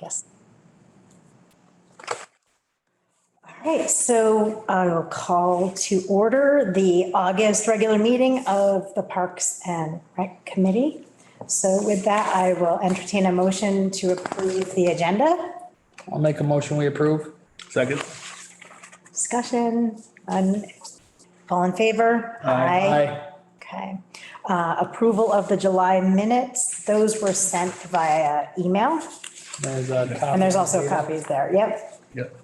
Yes. All right, so I will call to order the August regular meeting of the Parks and Rec Committee. So with that, I will entertain a motion to approve the agenda. I'll make a motion, we approve. Second? Discussion, all in favor? Aye. Okay. Approval of the July minutes, those were sent via email, There's a copy. and there's also copies there. Yep. Yep.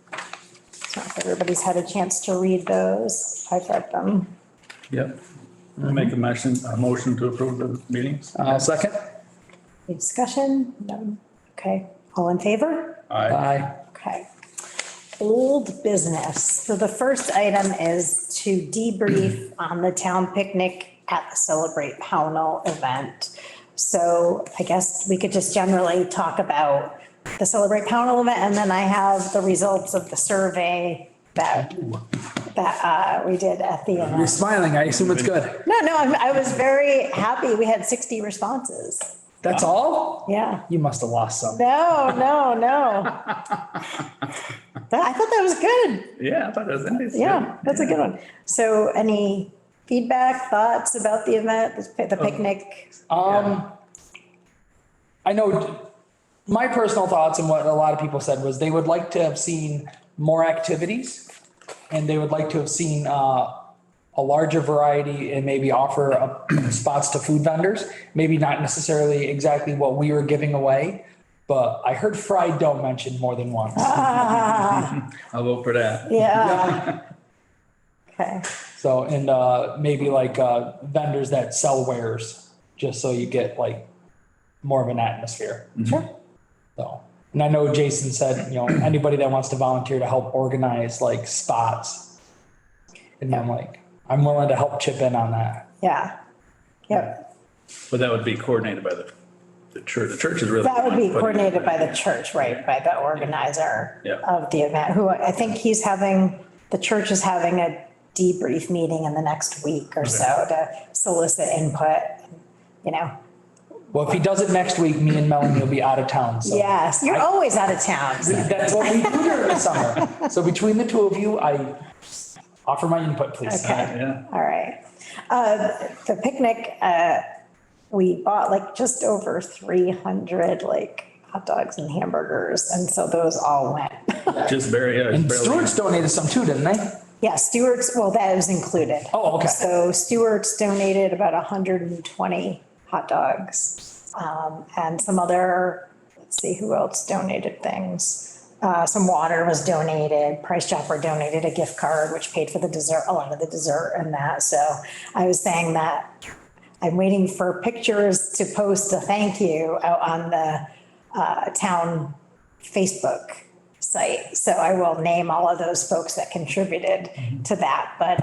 So if everybody's had a chance to read those, I've read them. Yep. I make a motion to approve the meetings. I'll second. Any discussion? No. Okay. All in favor? Aye. Aye. Okay. Old business. So the first item is to debrief on the town picnic at the Celebrate Pownell event. So I guess we could just generally talk about the Celebrate Pownell event, and then I have the results of the survey that we did at the You're event. smiling, I assume it's good. No, I was very happy. We had 60 responses. That's all? Yeah. You must have lost some. No. I thought that was good. Yeah, I thought that was nice. Yeah, that's a good one. So any feedback, thoughts about the event, the picnic? I know my personal thoughts and what a lot of people said was they would like to have seen more activities and they would like to have seen a larger variety and maybe offer spots to food vendors. Maybe not necessarily exactly what we were giving away, but I heard fried dough mentioned more than once. I'll vote for that. Yeah. Okay, So, and maybe like vendors that sell wares, just so you get like more of an atmosphere. sure. So, and I know Jason said, you know, anybody that wants to volunteer to help organize like spots. And I'm like, I'm willing to help chip in on that. Yeah. Yep. But that would be coordinated by the church. The church is really. That would be putting it coordinated by together. the church, right? By the organizer Yeah. of the event, who I think the church is having a debrief meeting in the next week or so to solicit input, you know. Well, if he does it next week, me and Melanie will be out of town. So Yes, you're always out of town. So. that's what we do during the summer. So between the two of you, I offer my input, please. Okay. Yeah. All right. The picnic, we bought like just over 300 like hot dogs and hamburgers. And so those all went. Just barely, yeah. And just barely. Stewart's donated some too, didn't they? Yeah, Stewart's, well, that is included. Oh, okay. So Stewart's donated about 120 hot dogs. And some other, let's see, who else donated things? Some water was donated. Price Chopper donated a gift card, which paid for the dessert, a lot of the dessert and that. So I was saying that I'm waiting for pictures to post a thank you out on the town Facebook site. So I will name all of those folks that contributed to that. But,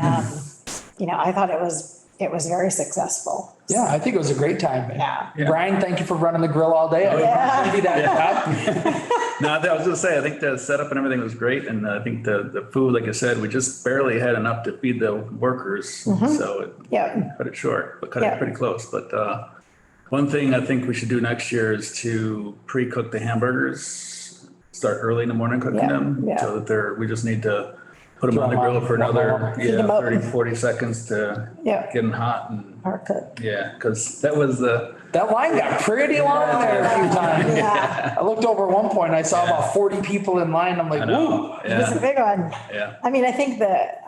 you know, I thought it was very successful. Yeah, I think it was a great time. Yeah. Brian, thank you for running the grill all day. Yeah. Maybe that. No, I was gonna say, I think the setup and everything was great. And I think the food, like I said, we just barely had enough to feed the workers. So it Yeah. cut it short, but cut Yeah. it pretty close. But one thing I think we should do next year is to pre-cook the hamburgers, start early in the morning cooking Yeah, them. yeah. So that we just need to put them Throw on the them grill on, for warm another, Heat them up. 30, 40 seconds to Yeah. get them hot. And Or cook. yeah, because that was That line got pretty long there a few times. Yeah. I looked over at one point, I saw about 40 people in line. I'm like, I woo. know, It was a yeah, big one. yeah, I mean, I think that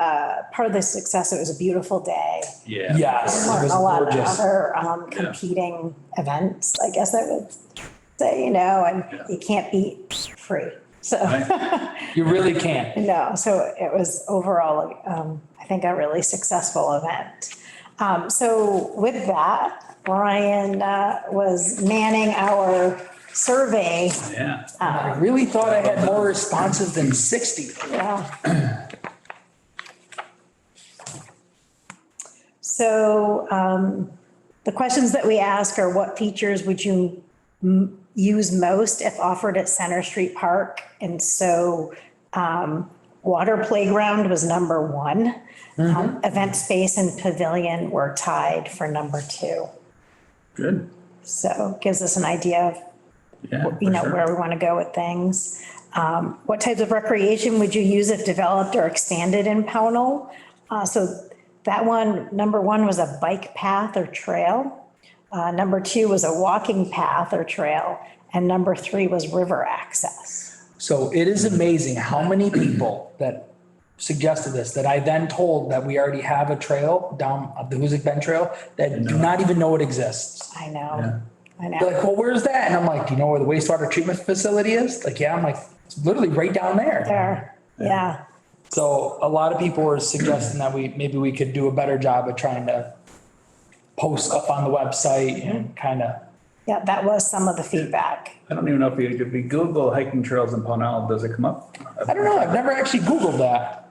part of the success, it was a beautiful day. yeah. Yes, it was A lot of gorgeous. other competing events, I guess I would say, you know, and Yeah. you can't beat free. So, Right. You really can't. no, so it was overall, I think a really successful event. So with that, Brian was manning our survey. Yeah. I really thought I had more responses than 60. Yeah. So the questions that we ask are, what features would you use most if offered at Center Street Park? And so water playground was number one. Event space and pavilion were tied for number two. Good. So gives us an idea of Yeah, you for know, sure. where we want to go with things. What types of recreation would you use if developed or expanded in Pownell? So that one, number one was a bike path or trail. Number two was a walking path or trail. And number three was river access. So it is amazing how many people that suggested this, that I then told that we already have a trail down the Hoosick Bend Trail that do not even know it exists. I know, I They're know. like, well, where's that? And I'm like, do you know where the wastewater treatment facility is? Like, yeah, I'm like, it's literally right down there. There, yeah. So a lot of people were suggesting that maybe we could do a better job of trying to post stuff on the website and kind of. Yeah, that was some of the feedback. I don't even know if we Google hiking trails in Pownell, does it come up? I don't know. I've never actually Googled that.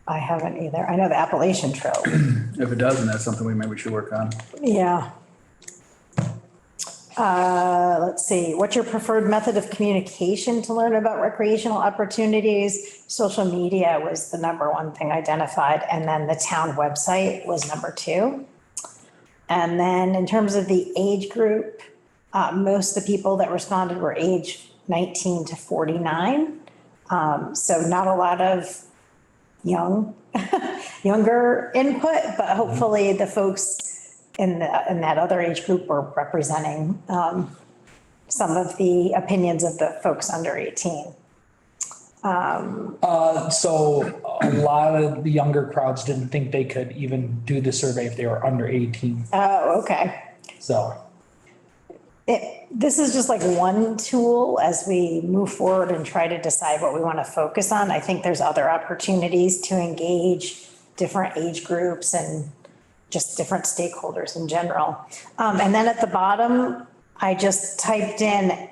I haven't either. I know the Appalachian Trail. If it doesn't, that's something we maybe should work on. Yeah. Let's see, what's your preferred method of communication to learn about recreational opportunities? Social media was the number one thing identified, and then the town website was number two. And then in terms of the age group, most of the people that responded were age 19 to 49. So not a lot of younger input, but hopefully the folks in that other age group were representing some of the opinions of the folks under 18. So a lot of the younger crowds didn't think they could even do the survey if they were under 18. Oh, okay. So, This is just like one tool as we move forward and try to decide what we want to focus on. I think there's other opportunities to engage different age groups and just different stakeholders in general. And then at the bottom, I just typed in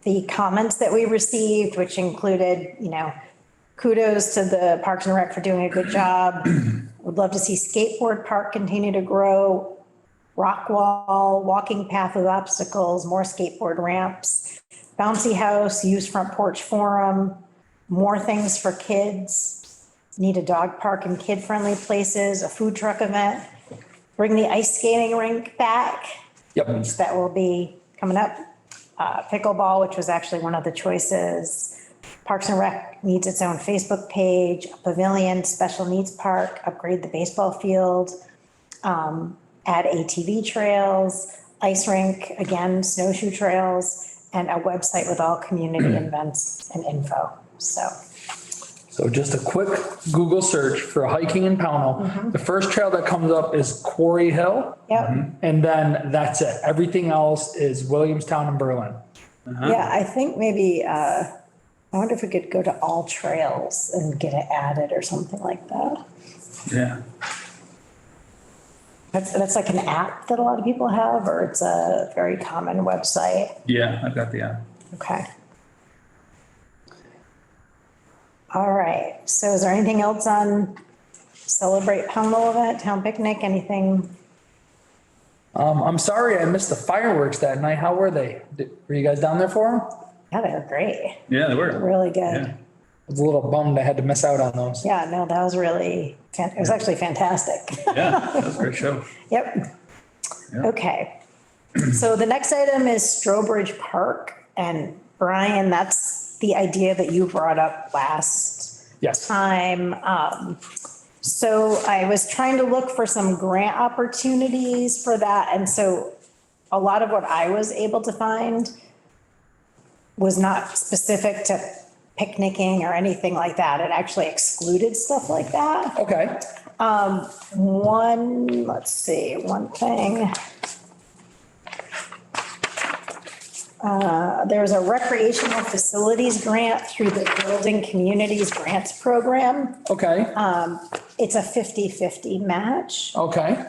the comments that we received, which included, kudos to the Parks and Rec for doing a good job. Would love to see skateboard park continue to grow. Rock wall, walking path with obstacles, more skateboard ramps, bouncy house, use front porch forum, more things for kids, need a dog park and kid-friendly places, a food truck event, bring the ice skating rink back. yep. That will be coming up. Pickleball, which was actually one of the choices. Parks and Rec needs its own Facebook page, a pavilion, special needs park, upgrade the baseball field, add ATV trails, ice rink, again, snowshoe trails, and a website with all community events and info. So just a quick Google search for hiking in Pownell. The first trail that comes up is Quarry Hill. Yep. And then that's it. Everything else is Williamstown and Berlin. Yeah, I think maybe, I wonder if we could go to all trails and get it added or something like that. Yeah. That's like an app that a lot of people have, or it's a very common website. Yeah, I've got the app. Okay. All right. So is there anything else on Celebrate Pownell event, town picnic, anything? I'm sorry I missed the fireworks that night. How were they? Were you guys down there for them? Yeah, they were great. Yeah, they were. Really good. Yeah. I was a little bummed I had to miss out on those. Yeah, no, that was really, it was actually fantastic. Yeah, that was a great show. Yep. Yeah. Okay. So the next item is Strobridge Park. And Brian, that's the idea that you brought up last Yes. time. So I was trying to look for some grant opportunities for that. And so a lot of what I was able to find was not specific to picnicking or anything like that. It actually excluded stuff like that. Okay. One thing. There's a recreational facilities grant through the Building Communities Grants Program. Okay. It's a 50-50 match. Okay.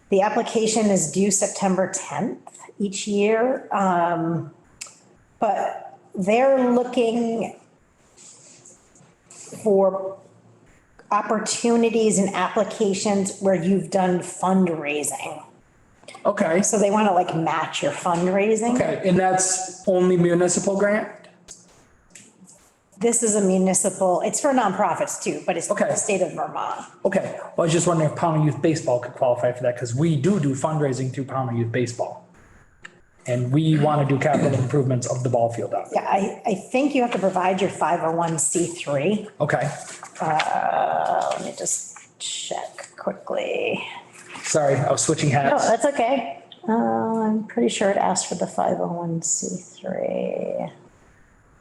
The application is due September 10th each year. But they're looking for opportunities and applications where you've done fundraising. Okay. So they want to like match your fundraising. Okay. And that's only municipal grant? This is a municipal, it's for nonprofits too, but it's Okay. the state of Vermont. Okay. Well, I was just wondering if Pownell Youth Baseball could qualify for that because we do fundraising through Pownell Youth Baseball. And we want to do capital improvements of the ball field out there. Yeah, I think you have to provide your 501c3. Okay, Let me just check quickly. sorry, I was switching No, hats. that's okay. I'm pretty sure it asked for the 501c3.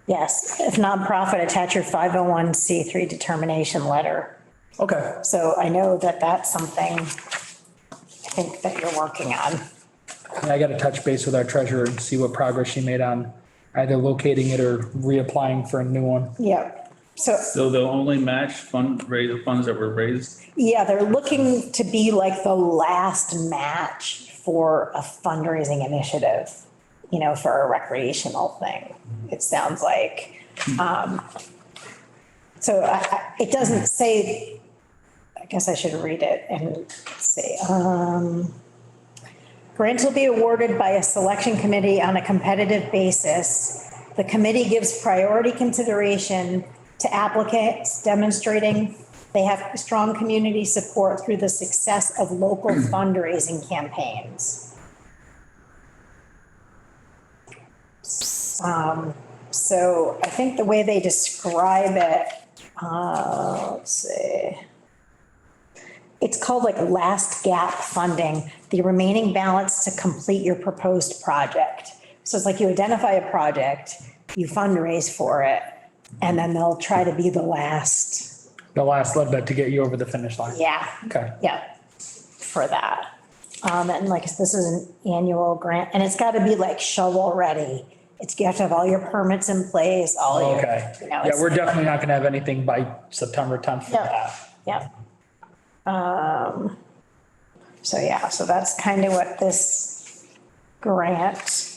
Yes, if nonprofit, attach your 501c3 determination letter. Okay, So I know that that's something I think that you're working on. yeah, I got to touch base with our treasurer and see what progress she made on either locating it or reapplying for a new one. Yeah. So, So they'll only match funds that were raised? yeah, they're looking to be like the last match for a fundraising initiative, you know, for a recreational thing, it sounds like. So it doesn't say, I guess I should read it and let's see. Grants will be awarded by a selection committee on a competitive basis. The committee gives priority consideration to applicants demonstrating they have strong community support through the success of local fundraising campaigns. So I think the way they describe it, let's see. It's called like last gap funding, the remaining balance to complete your proposed project. So it's like you identify a project, you fundraise for it, and then they'll try to be the last, little bit to get you over the finish line. yeah, Okay, yeah, for that. And like, this is an annual grant, and it's gotta be like shovel ready. It's, you have to have all your permits in place, all your, okay. you know. Yeah, it's- we're definitely not gonna have anything by September 10th for Yeah. that. Yeah. So yeah, so that's kind of what this grant,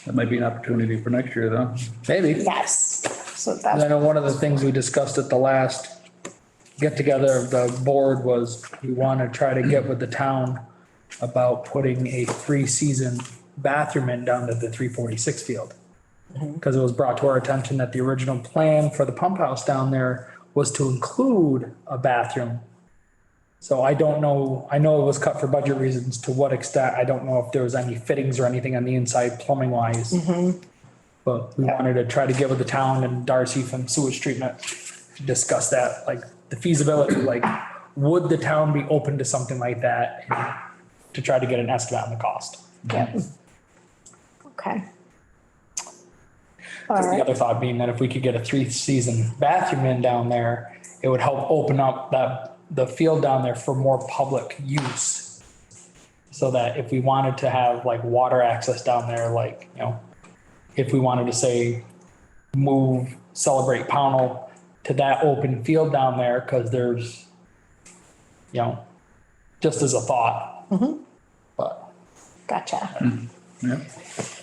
That might be an opportunity for next year, though. Maybe. yes, so I that's, know one of the things we discussed at the last get together of the board was we want to try to get with the town about putting a 3-season bathroom in down to the 346 field. Because it was brought to our attention that the original plan for the pump house down there was to include a bathroom. So I don't know, I know it was cut for budget reasons, to what extent, I don't know if there was any fittings or anything on the inside plumbing wise. But we wanted to try to get with the town and Darcy from sewage treatment, to discuss that, like the feasibility, like would the town be open to something like that? To try to get an estimate on the cost. yeah. Okay. All The right, other thought being that if we could get a 3-season bathroom in down there, it would help open up the field down there for more public use. So that if we wanted to have like water access down there, like, you know, if we wanted to say, move Celebrate Pownell to that open field down there, because there's, you know, just as a thought. But gotcha. Yeah.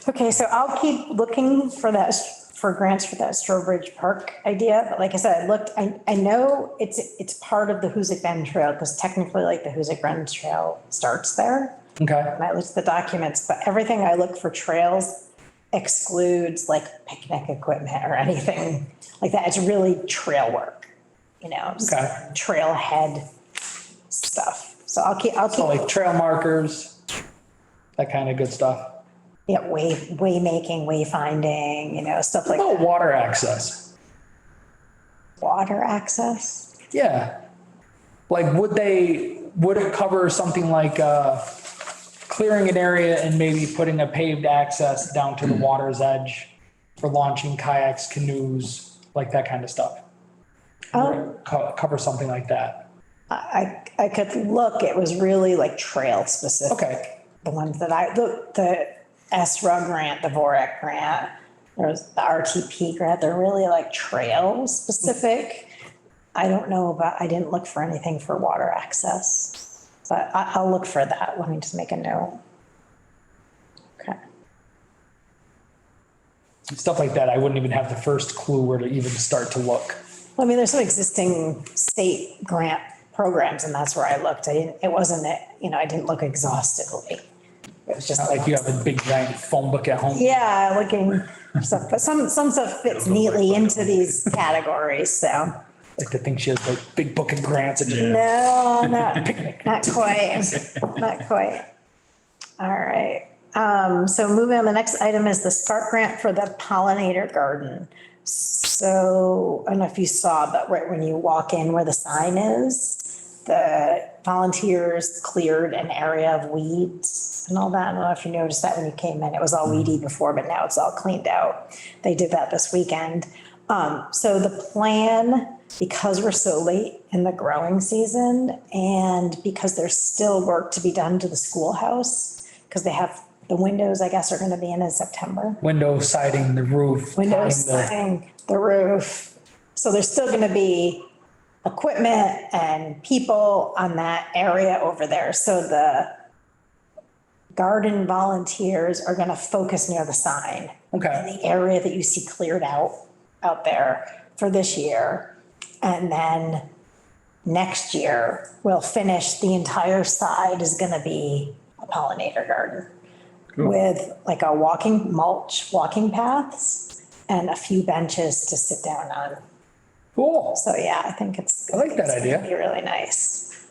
Okay, so I'll keep looking for that, for grants for that Strobridge Park idea. But like I said, I looked, I know it's part of the Hoosic Bend Trail, because technically like the Hoosic Bend Trail starts there. okay, And I looked at the documents, but everything I look for trails excludes like picnic equipment or anything like that. It's really trail work, you know, Okay. trailhead stuff. So I'll keep, so like trail markers, that kind of good stuff. yeah, way making, way finding, you know, stuff like What about that. water access? Water access. Yeah. Like, would it cover something like, clearing an area and maybe putting a paved access down to the water's edge for launching kayaks, canoes, like that kind of stuff? Cover something like that. I could look, it was really like trail specific. Okay. The ones that the SRUG grant, the VORAC grant, there's the RTP grant, they're really like trail specific. I don't know about, I didn't look for anything for water access, but I'll look for that. Let me just make a note. Okay. Stuff like that, I wouldn't even have the first clue where to even start to look. Well, I mean, there's some existing state grant programs and that's where I looked. It wasn't, you know, I didn't look exhaustively. It was just Not like you have a big giant phone book at home. yeah, looking for stuff, but some stuff fits neatly into these categories, so. Like to think she has like big book of grants and just No, not quite, not quite. All right. So moving on, the next item is the Spark Grant for the pollinator garden. So I don't know if you saw, but right when you walk in where the sign is, the volunteers cleared an area of weeds and all that. I don't know if you noticed that when you came in. It was all weedy before, but now it's all cleaned out. They did that this weekend. So the plan, because we're so late in the growing season and because there's still work to be done to the schoolhouse, because they have, the windows, I guess, are gonna be in September. Window siding, the roof. Windows, tying siding, the roof. So there's still gonna be equipment and people on that area over there. So the garden volunteers are gonna focus near the sign. Okay. The area that you see cleared out there for this year. And then next year, we'll finish, the entire side is gonna be a pollinator garden with like a walking paths and a few benches to sit down on. Cool. So yeah, I think it's. I like that it's gonna idea. Be really nice.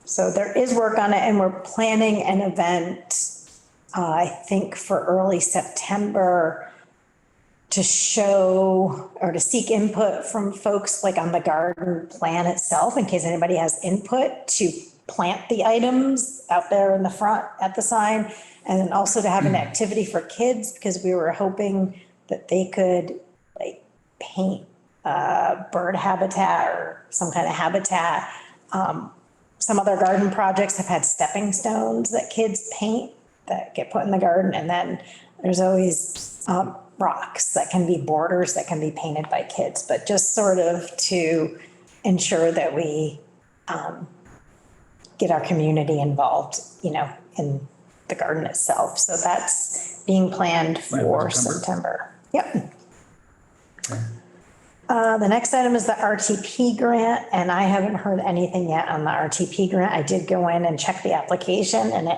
So there is work on it and we're planning an event, I think for early September to show or to seek input from folks like on the garden plan itself, in case anybody has input to plant the items out there in the front at the sign. And then also to have an activity for kids, because we were hoping that they could like paint bird habitat or some kind of habitat. Some other garden projects have had stepping stones that kids paint that get put in the garden. And then there's always rocks that can be borders that can be painted by kids, but just sort of to ensure that we get our community involved, in the garden itself. So that's being planned for September. Yep. The next item is the RTP grant, and I haven't heard anything yet on the RTP grant. I did go in and check the application and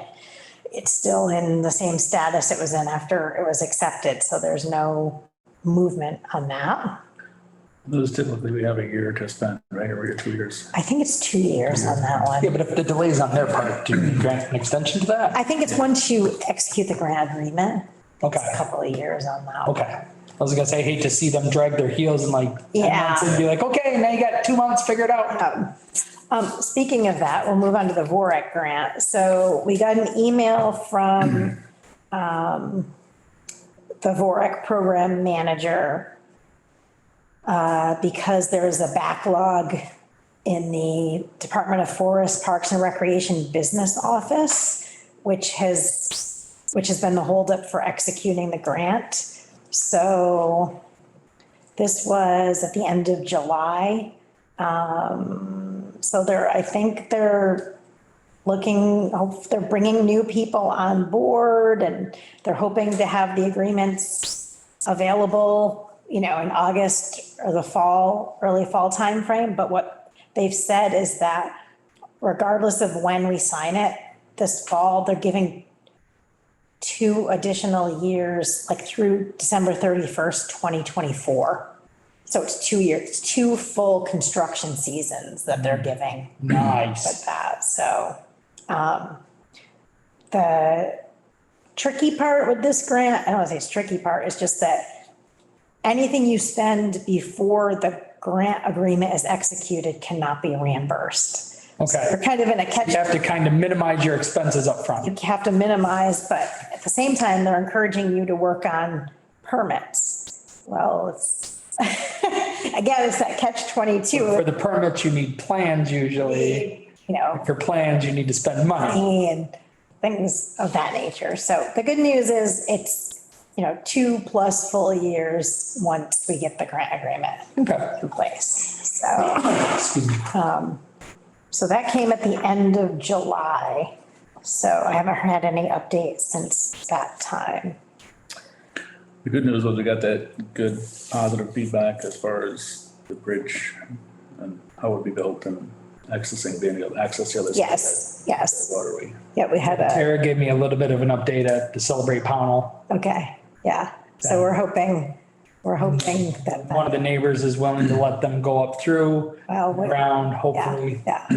it's still in the same status it was in after it was accepted. So there's no movement on that. Those typically we have a year to spend, right? Or 2 years. I think it's 2 years on that one. Yeah, but if the delay's on their part, do you grant an extension to that? I think it's once you execute the grant agreement, Okay, a couple of years on that. okay. I was gonna say, I hate to see them drag their heels and like 10 Yeah. months and be like, okay, now you got 2 months figured out. Speaking of that, we'll move on to the VORAC grant. So we got an email from the VORAC program manager because there is a backlog in the Department of Forest, Parks and Recreation Business Office, which has been the holdup for executing the grant. So this was at the end of July. So I think they're bringing new people on board and they're hoping to have the agreements available, in August or the fall, early fall timeframe. But what they've said is that regardless of when we sign it this fall, they're giving 2 additional years, like through December 31st, 2024. So it's 2 years, 2 full construction seasons that they're giving Nice. with that. So the tricky part with this grant, I don't want to say it's tricky part, it's just that anything you spend before the grant agreement is executed cannot be reimbursed. Okay. You're kind of in a catch. You have to kind of minimize your expenses up front. You have to minimize, but at the same time, they're encouraging you to work on permits. Well, it's, again, it's that catch 22. For the permits, you need plans usually. For plans, you need to spend money. And things of that nature. So the good news is it's, 2+ full years once we get the grant agreement Okay. in place. So, Excuse me. so that came at the end of July. So I haven't had any updates since that time. The good news was we got that good positive feedback as far as the bridge and how it would be built and being able to access the other side. Yes. Waterway. Yeah, we had Tara gave me a little bit of an update at the Celebrate Pownell. okay, yeah. So we're hoping that. One of the neighbors is willing to let them go up through, Well, around, Yeah, hopefully. yeah.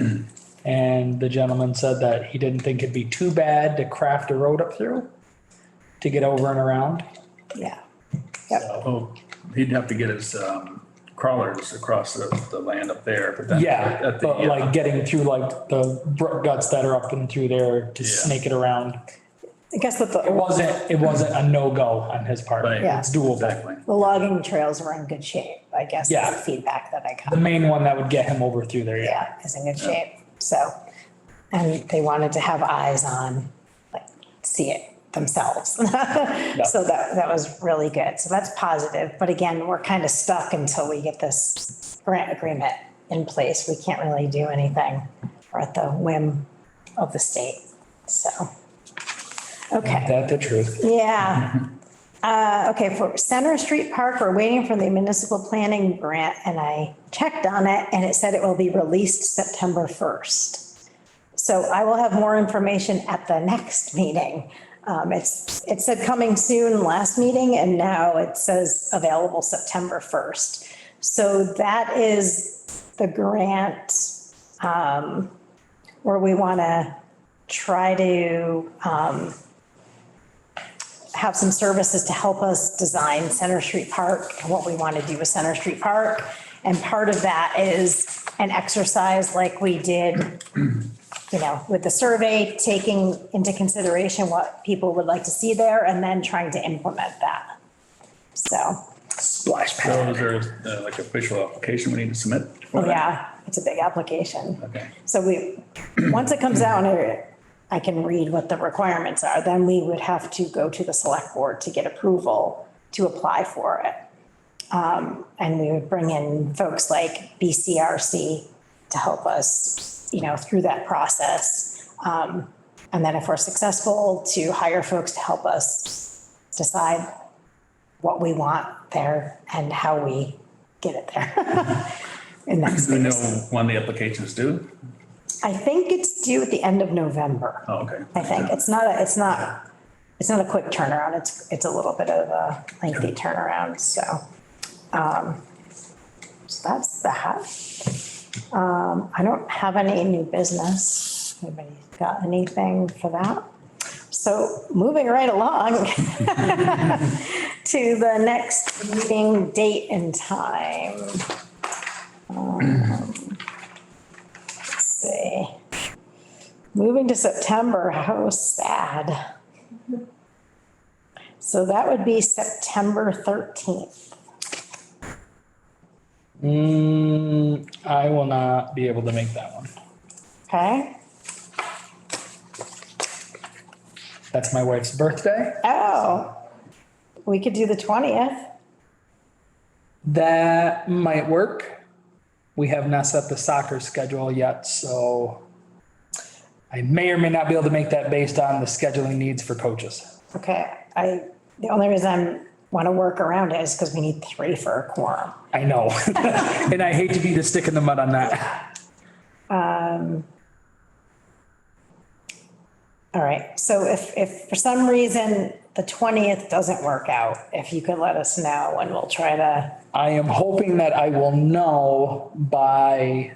And the gentleman said that he didn't think it'd be too bad to craft a road up through to get over and around. Yeah. Yep. Oh, he'd have to get his, crawlers across the land up there, but then. Yeah, at the, but like getting through like the brook guts that are up and through there to Yeah. snake it around. I guess that It wasn't a no-go on his part. Right. Yeah. It's doable. Exactly. the logging trails were in good shape, I guess. Yeah. Is the feedback that I got. The main one that would get him over through there, yeah. Yeah, is in good shape. So, and they wanted to have eyes on, like, see it themselves. So that was really good. So that's positive. But again, we're kind of stuck until we get this grant agreement in place. We can't really do anything. We're at the whim of the state. So, okay. That's the truth. Yeah. Okay, for Center Street Park, we're waiting for the municipal planning grant, and I checked on it, and it said it will be released September 1st. So I will have more information at the next meeting. It said coming soon last meeting, and now it says available September 1st. So that is the grant where we want to try to have some services to help us design Center Street Park and what we want to do with Center Street Park. And part of that is an exercise like we did, you know, with the survey, taking into consideration what people would like to see there and then trying to implement that. So, Splash So pad. is there like official application we need to submit for that? yeah, it's a big application. Okay. So once it comes out, I can read what the requirements are, then we would have to go to the select board to get approval to apply for it. And we would bring in folks like BCRC to help us, you know, through that process. And then if we're successful, to hire folks to help us decide what we want there and how we get it there. In that Do we know space. when the application is due? I think it's due at the end of November. Oh, okay. I think it's not a quick turnaround. It's a little bit of a lengthy turnaround. So that's that. I don't have any new business. Anybody got anything for that? So moving right along to the next meeting date and time. Let's see. Moving to September, how sad. So that would be September 13th. I will not be able to make that one. Okay? That's my wife's birthday. Oh, we could do the 20th. That might work. We have not set the soccer schedule yet, so I may or may not be able to make that based on the scheduling needs for coaches. Okay, the only reason I want to work around it is because we need 3 for a quorum. I know. And I hate to be the stick in the mud on that. All right, so if for some reason the 20th doesn't work out, if you could let us know and we'll try to, I am hoping that I will know by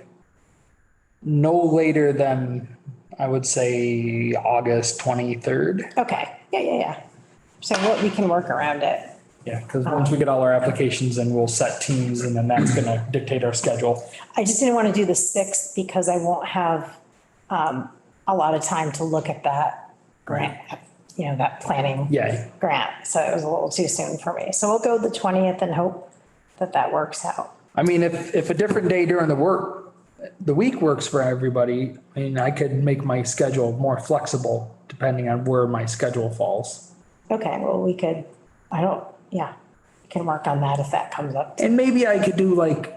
no later than, I would say, August 23rd. okay, yeah. So we can work around it. Yeah, because once we get all our applications in, we'll set teams and then that's going to dictate our schedule. I just didn't want to do the 6th because I won't have a lot of time to look at that grant, you know, that planning Yeah, grant. So it was a little too soon for me. So we'll go the 20th and hope that that works out. I mean, if a different day during the week works for everybody, I mean, I could make my schedule more flexible depending on where my schedule falls. Okay, well, we can work on that if that comes up. And maybe I could do like,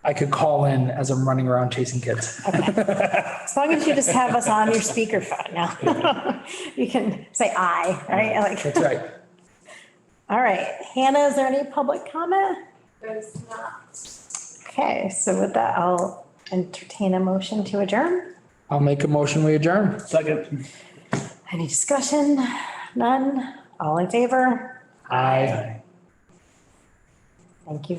I could call in as I'm running around chasing kids. As long as you just have us on your speakerphone now. You can say aye, right? Like, That's right. all right, Hannah, is there any public comment? There's not. Okay, so with that, I'll entertain a motion to adjourn. I'll make a motion, we adjourn. Second. Any discussion? None? All in favor? Aye. Thank you.